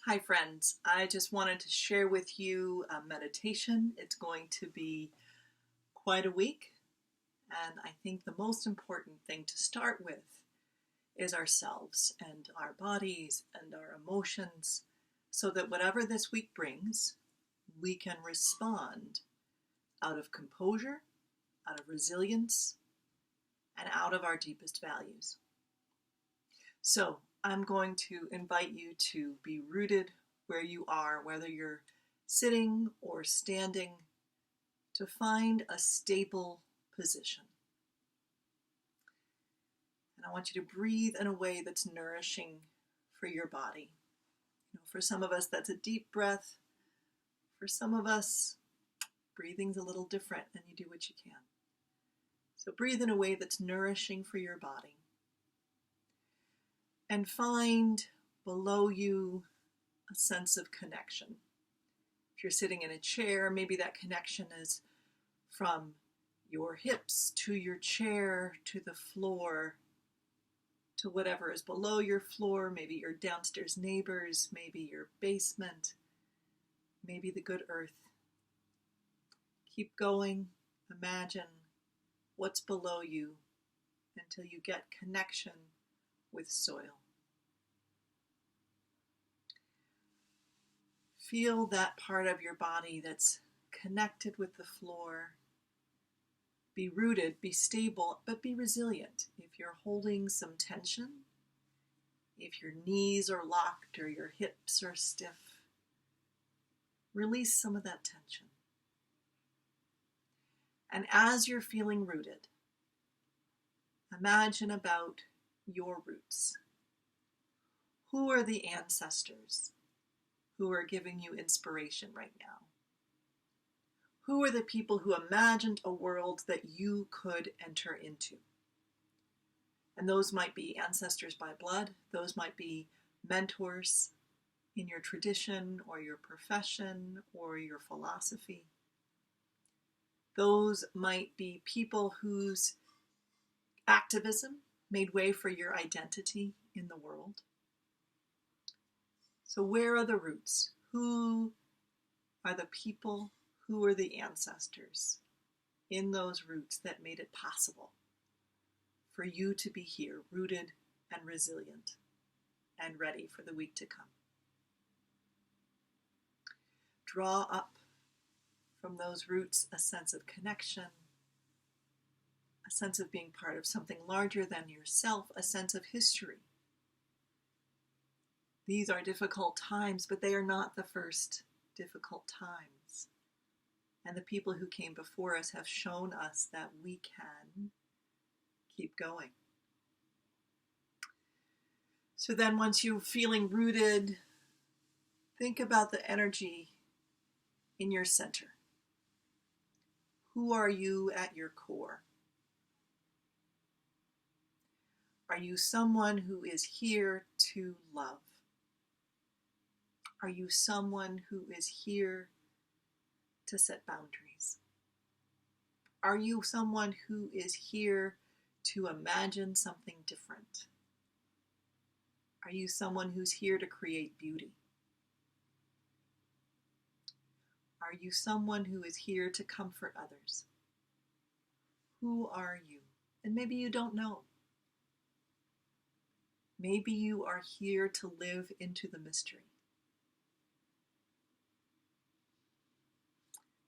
Hi friends, I just wanted to share with you a meditation. It's going to be quite a week, and I think the most important thing to start with is ourselves and our bodies and our emotions, so that whatever this week brings, we can respond out of composure, out of resilience, and out of our deepest values. So I'm going to invite you to be rooted where you are, whether you're sitting or standing, to find a stable position. And I want you to breathe in a way that's nourishing for your body. For some of us, that's a deep breath. For some of us, breathing's a little different, and you do what you can. So breathe in a way that's nourishing for your body. And find below you a sense of connection. If you're sitting in a chair, maybe that connection is from your hips to your chair, to the floor, to whatever is below your floor, maybe your downstairs neighbors, maybe your basement, maybe the good earth. Keep going, imagine what's below you until you get connection with soil. Feel that part of your body that's connected with the floor. Be rooted, be stable, but be resilient. If you're holding some tension, if your knees are locked or your hips are stiff, release some of that tension. And as you're feeling rooted, imagine about your roots. Who are the ancestors who are giving you inspiration right now? Who are the people who imagined a world that you could enter into? And those might be ancestors by blood. Those might be mentors in your tradition or your profession or your philosophy. Those might be people whose activism made way for your identity in the world. So where are the roots? Who are the people? Who are the ancestors in those roots that made it possible for you to be here, rooted and resilient and ready for the week to come? Draw up from those roots a sense of connection, a sense of being part of something larger than yourself, a sense of history. These are difficult times, but they are not the first difficult times. And the people who came before us have shown us that we can keep going. So then once you're feeling rooted, think about the energy in your center. Who are you at your core? Are you someone who is here to love? Are you someone who is here to set boundaries? Are you someone who is here to imagine something different? Are you someone who's here to create beauty? Are you someone who is here to comfort others? Who are you? And maybe you don't know. Maybe you are here to live into the mystery.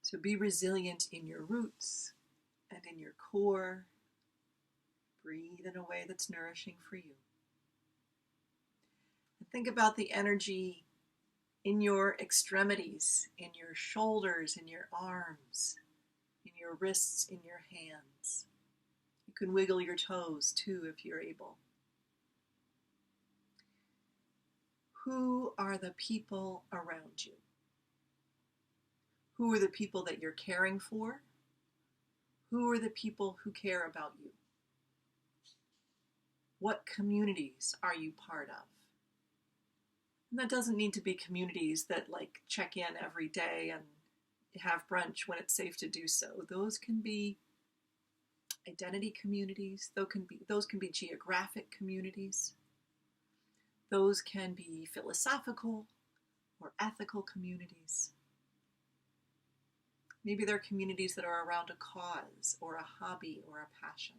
So be resilient in your roots and in your core. Breathe in a way that's nourishing for you. And think about the energy in your extremities, in your shoulders, in your arms, in your wrists, in your hands. You can wiggle your toes too if you're able. Who are the people around you? Who are the people that you're caring for? Who are the people who care about you? What communities are you part of? And that doesn't need to be communities that like check in every day and have brunch when it's safe to do so. Those can be identity communities. Those can be geographic communities. Those can be philosophical. or ethical communities. Maybe they're communities that are around a cause or a hobby or a passion.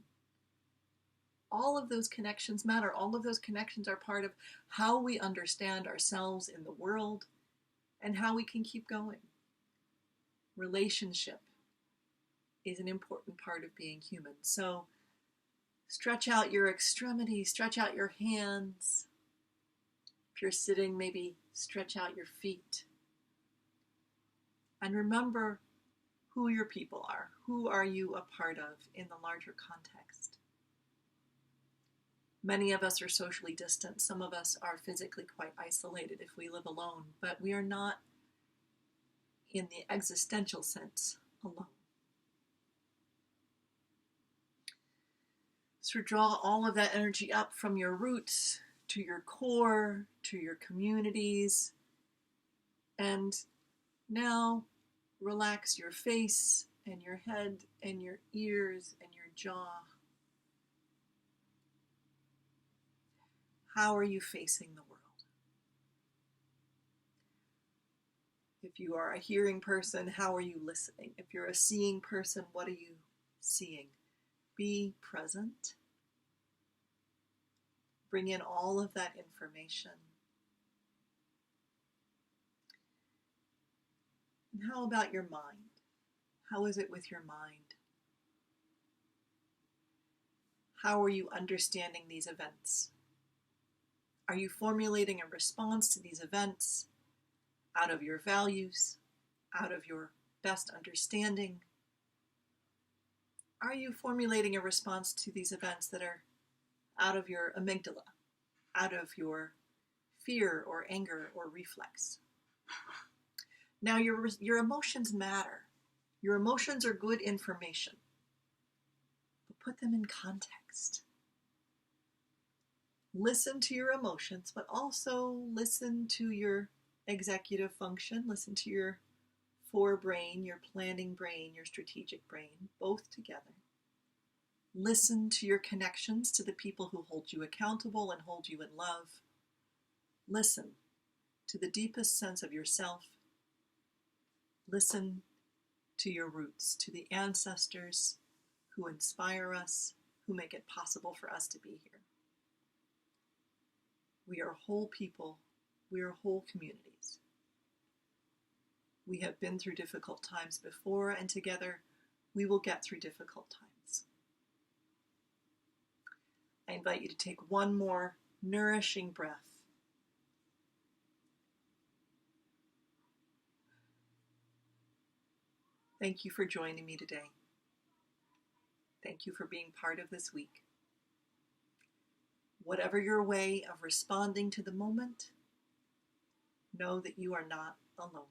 All of those connections matter. All of those connections are part of how we understand ourselves in the world and how we can keep going. Relationship is an important part of being human. So stretch out your extremities, stretch out your hands. If you're sitting, maybe stretch out your feet. And remember who your people are. Who are you a part of in the larger context? Many of us are socially distant. Some of us are physically quite isolated if we live alone, but we are not, in the existential sense, alone. So draw all of that energy up from your roots to your core, to your communities, and now relax your face and your head and your ears and your jaw. How are you facing the world? If you are a hearing person, how are you listening? If you're a seeing person, what are you seeing? Be present. Bring in all of that information. And how about your mind? How is it with your mind? How are you understanding these events? Are you formulating a response to these events out of your values, out of your best understanding? Are you formulating a response to these events that are out of your amygdala, out of your fear or anger or reflex? Now, your emotions matter. Your emotions are good information, but put them in context. Listen to your emotions, but also listen to your executive function, listen to your forebrain, your planning brain, your strategic brain, both together. Listen to your connections to the people who hold you accountable and hold you in love. Listen to the deepest sense of yourself. Listen to your roots, to the ancestors who inspire us, who make it possible for us to be here. We are whole people. We are whole communities. We have been through difficult times before, and together we will get through difficult times. I invite you to take one more nourishing breath. Thank you for joining me today. Thank you for being part of this week. Whatever your way of responding to the moment, know that you are not alone.